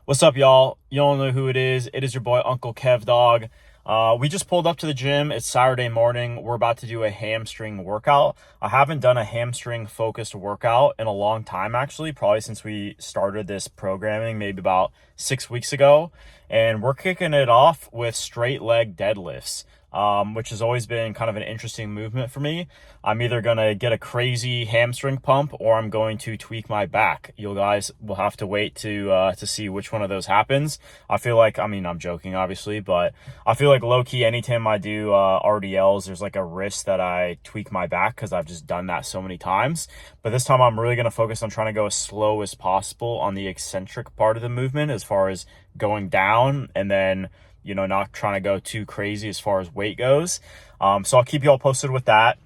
What's up, y'all? You don't know who it is. It is your boy, Uncle Kev Dog. We just pulled up to the gym. It's Saturday morning. We're about to do a hamstring workout. I haven't done a hamstring focused workout in a long time, actually, probably since we started this programming, maybe about 6 weeks ago. And we're kicking it off with straight leg deadlifts, which has always been kind of an interesting movement for me. I'm either going to get a crazy hamstring pump or I'm going to tweak my back. You guys will have to wait to see which one of those happens. I feel like, I'm joking, obviously, but I feel like low-key anytime I do RDLs, there's like a risk that I tweak my back because I've just done that so many times. But this time I'm really going to focus on trying to go as slow as possible on the eccentric part of the movement as far as going down and then not trying to go too crazy as far as weight goes. So I'll keep you all posted with that.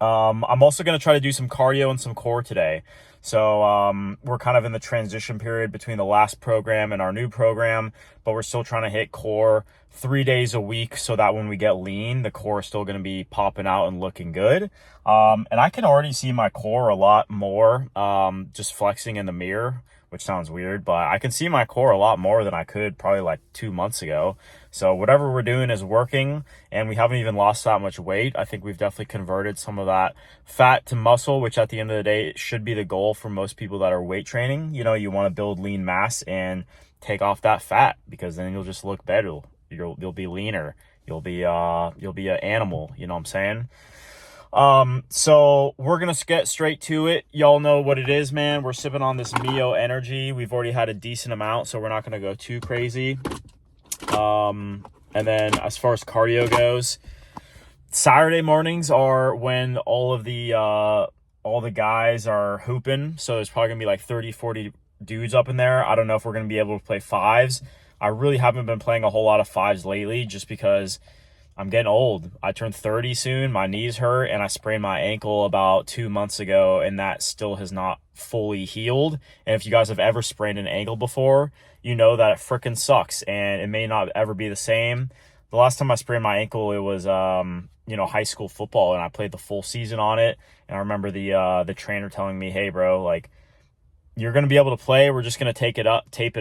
I'm also going to try to do some cardio and some core today. So we're kind of in the transition period between the last program and our new program, but we're still trying to hit core 3 days a week so that when we get lean, the core is still going to be popping out and looking good. And I can already see my core a lot more just flexing in the mirror, which sounds weird, but I can see my core a lot more than I could probably like 2 months ago. So whatever we're doing is working, and we haven't even lost that much weight. I think we've definitely converted some of that fat to muscle, which at the end of the day should be the goal for most people that are weight training. You want to build lean mass and take off that fat because then you'll just look better. You'll be leaner. You'll be an animal. You know what I'm saying? So we're gonna get straight to it. Y'all know what it is, man. We're sipping on this Mio energy. We've already had a decent amount, so we're not gonna go too crazy. And then as far as cardio goes, Saturday mornings are when all the guys are hooping. So there's probably gonna be like 30, 40 dudes up in there. I don't know if we're gonna be able to play fives. I really haven't been playing a whole lot of fives lately just because I'm getting old. I turn 30 soon. My knees hurt, and I sprained my ankle about 2 months ago, and that still has not fully healed. And if you guys have ever sprained an ankle before, you know that it freaking sucks, and it may not ever be the same. The last time I sprained my ankle, it was high school football, and I played the full season on it. And I remember the trainer telling me, "Hey, bro, like you're gonna be able to play. We're just gonna tape it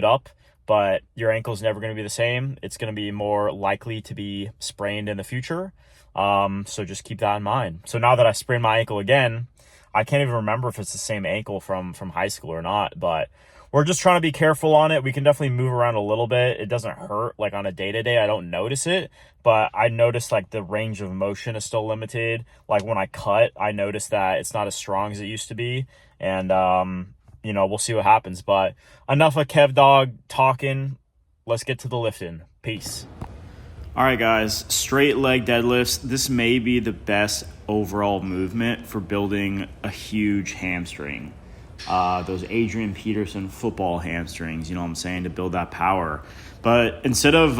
up." But your ankle's never going to be the same. It's going to be more likely to be sprained in the future. So just keep that in mind. So now that I sprained my ankle again, I can't even remember if it's the same ankle from high school or not, but we're just trying to be careful on it. We can definitely move around a little bit. It doesn't hurt like on a day-to-day. I don't notice it, but I notice like the range of motion is still limited. Like when I cut, I notice that it's not as strong as it used to be. And, we'll see what happens. But enough of Kev Dog talking. Let's get to the lifting. Peace. All right, guys. Straight leg deadlifts. This may be the best overall movement for building a huge hamstring. Those Adrian Peterson football hamstrings, you know what I'm saying, to build that power. But instead of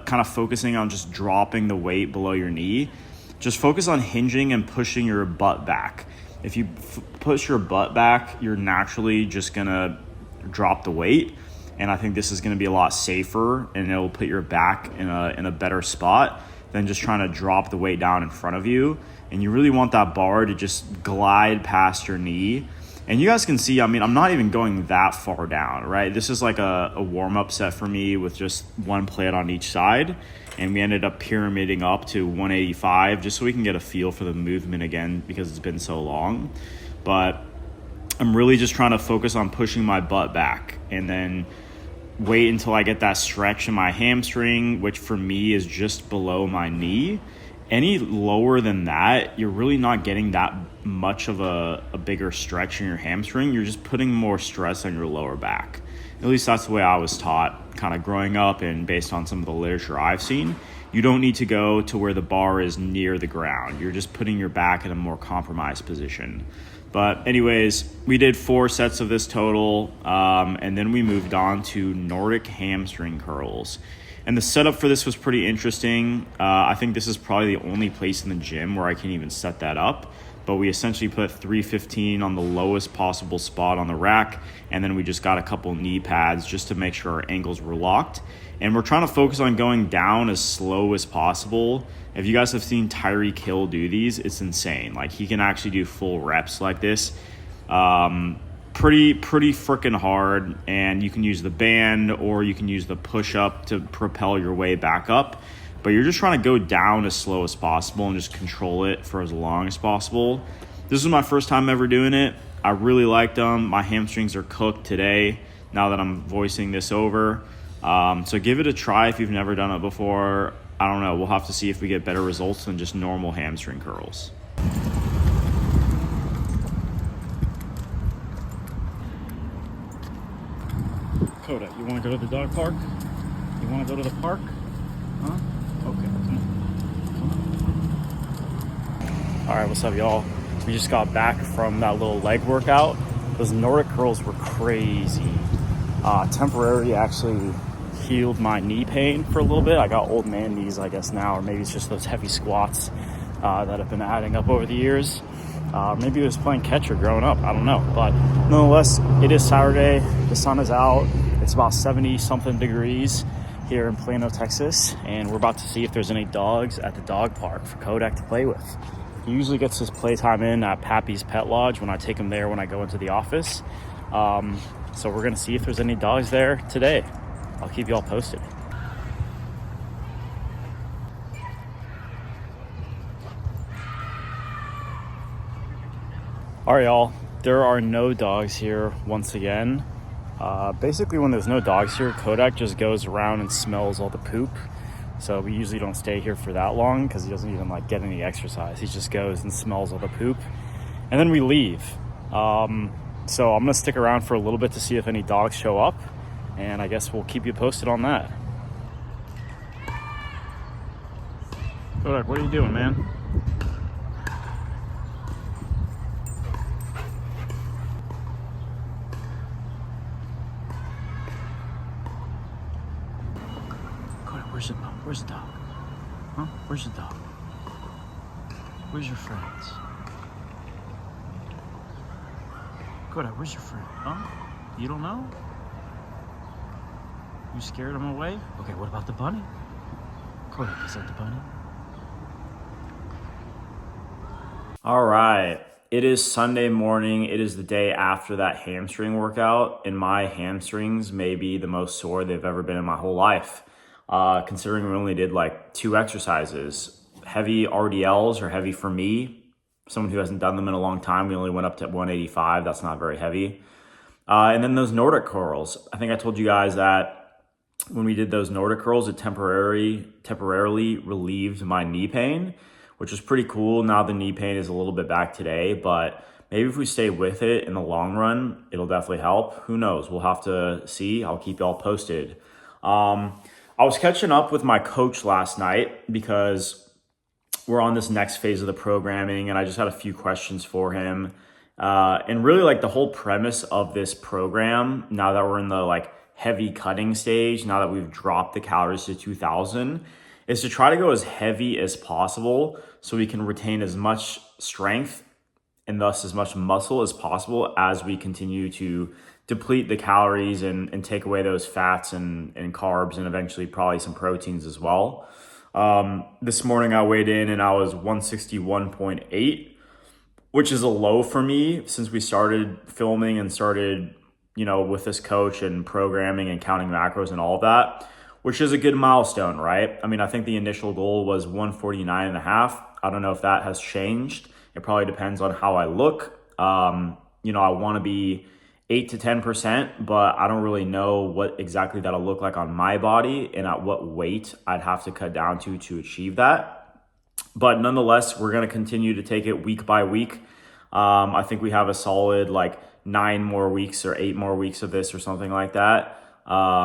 kind of focusing on just dropping the weight below your knee, just focus on hinging and pushing your butt back. If you push your butt back, you're naturally just going to drop the weight. And I think this is going to be a lot safer, and it'll put your back in a better spot than just trying to drop the weight down in front of you. And you really want that bar to just glide past your knee. And you guys can see, I'm not even going that far down, right? This is like a warm-up set for me with just one plate on each side. And we ended up pyramiding up to 185 just so we can get a feel for the movement again because it's been so long. But I'm really just trying to focus on pushing my butt back and then wait until I get that stretch in my hamstring, which for me is just below my knee. Any lower than that, you're really not getting that much of a bigger stretch in your hamstring. You're just putting more stress on your lower back. At least that's the way I was taught kind of growing up, and based on some of the literature I've seen. You don't need to go to where the bar is near the ground. You're just putting your back in a more compromised position. But anyways, we did 4 sets of this total, and then we moved on to Nordic hamstring curls. And the setup for this was pretty interesting. I think this is probably the only place in the gym where I can even set that up. But we essentially put 315 on the lowest possible spot on the rack, and then we just got a couple knee pads just to make sure our ankles were locked. And we're trying to focus on going down as slow as possible. If you guys have seen Tyreek Hill do these, it's insane. Like, he can actually do full reps like this. pretty freaking hard, and you can use the band or you can use the push-up to propel your way back up, but you're just trying to go down as slow as possible and just control it for as long as possible. This was my first time ever doing it. I really liked them. My hamstrings are cooked today now that I'm voicing this over. So give it a try if you've never done it before. I don't know. We'll have to see if we get better results than just normal hamstring curls. Coda, you want to go to the dog park? You want to go to the park? Huh? Okay, come on. All right, what's up, y'all? We just got back from that little leg workout. Those Nordic curls were crazy. Temporarily actually healed my knee pain for a little bit. I got old man knees, I guess, now, or maybe it's just those heavy squats that have been adding up over the years. Maybe it was playing catcher growing up, I don't know. But nonetheless, it is Saturday, the sun is out. It's about 70 something degrees here in Plano, Texas, and we're about to see if there's any dogs at the dog park for Kodak to play with. He usually gets his playtime in at Pappy's Pet Lodge when I take him there when I go into the office. So we're gonna see if there's any dogs there today. I'll keep you all posted. All right, y'all, there are no dogs here once again. Basically, when there's no dogs here, Kodak just goes around and smells all the poop. So we usually don't stay here for that long because he doesn't even get any exercise. He just goes and smells all the poop, and then we leave. So I'm gonna stick around for a little bit to see if any dogs show up, and I guess we'll keep you posted on that. Kodak, what are you doing, man? Where's the dog? Huh? Where's the dog? Where's your friends? Kodak, where's your friend? Huh? You don't know? You scared him away? Okay, what about the bunny? Kodak, is that the bunny? All right. It is Sunday morning. It is the day after that hamstring workout, and my hamstrings may be the most sore they've ever been in my whole life. Considering we only did 2 exercises. Heavy RDLs are heavy for me. Someone who hasn't done them in a long time, we only went up to 185. That's not very heavy. And then those Nordic curls. I think I told you guys that when we did those Nordic curls, it temporarily relieved my knee pain, which was pretty cool. Now the knee pain is a little bit back today, but maybe if we stay with it in the long run, it'll definitely help. Who knows? We'll have to see. I'll keep y'all posted. I was catching up with my coach last night because we're on this next phase of the programming, and I just had a few questions for him. And really the whole premise of this program, now that we're in the heavy cutting stage, now that we've dropped the calories to 2,000, is to try to go as heavy as possible so we can retain as much strength and thus as much muscle as possible as we continue to deplete the calories and take away those fats and carbs and eventually probably some proteins as well. This morning I weighed in and I was 161.8, which is a low for me since we started filming and started, with this coach and programming and counting macros and all of that, which is a good milestone, right? I mean, I think the initial goal was 149.5. I don't know if that has changed. It probably depends on how I look. I want to be 8 to 10%, but I don't really know what exactly that'll look like on my body and at what weight I'd have to cut down to achieve that. But nonetheless, we're going to continue to take it week by week. I think we have a solid 9 more weeks or 8 more weeks of this or something like that.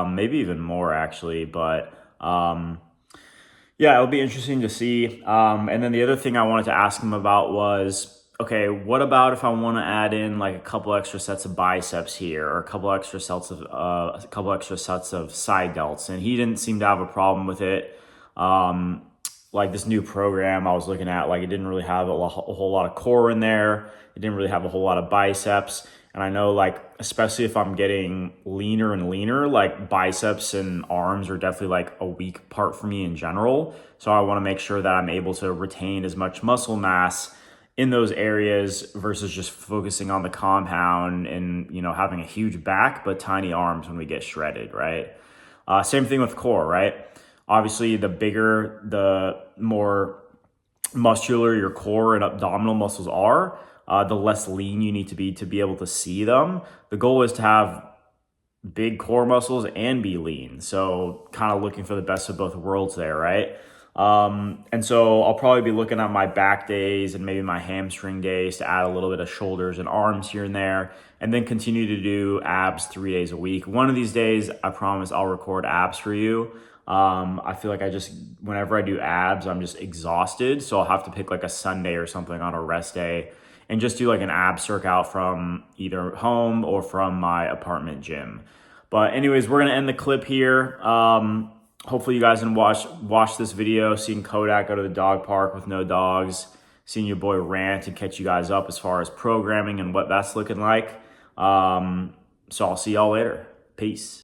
Maybe even more actually, but it'll be interesting to see. And then the other thing I wanted to ask him about was, okay, what about if I want to add in a couple extra sets of biceps here or a couple extra sets of side delts? And he didn't seem to have a problem with it. This new program I was looking at, it didn't really have a whole lot of core in there. It didn't really have a whole lot of biceps. And I know especially if I'm getting leaner and leaner, biceps and arms are definitely a weak part for me in general. So I want to make sure that I'm able to retain as much muscle mass in those areas versus just focusing on the compound and, you know, having a huge back but tiny arms when we get shredded, right? Same thing with core, right? Obviously, the bigger, the more muscular your core and abdominal muscles are, the less lean you need to be able to see them. The goal is to have big core muscles and be lean. So kind of looking for the best of both worlds there, right? And so I'll probably be looking at my back days and maybe my hamstring days to add a little bit of shoulders and arms here and there, and then continue to do abs 3 days a week. One of these days, I promise I'll record abs for you. I feel like whenever I do abs, I'm just exhausted. So I'll have to pick like a Sunday or something on a rest day and just do like an abs workout from either home or from my apartment gym. But anyways, we're gonna end the clip here. Hopefully you guys can watch this video, seeing Kodak go to the dog park with no dogs, seeing your boy rant and catch you guys up as far as programming and what that's looking like. So I'll see y'all later. Peace.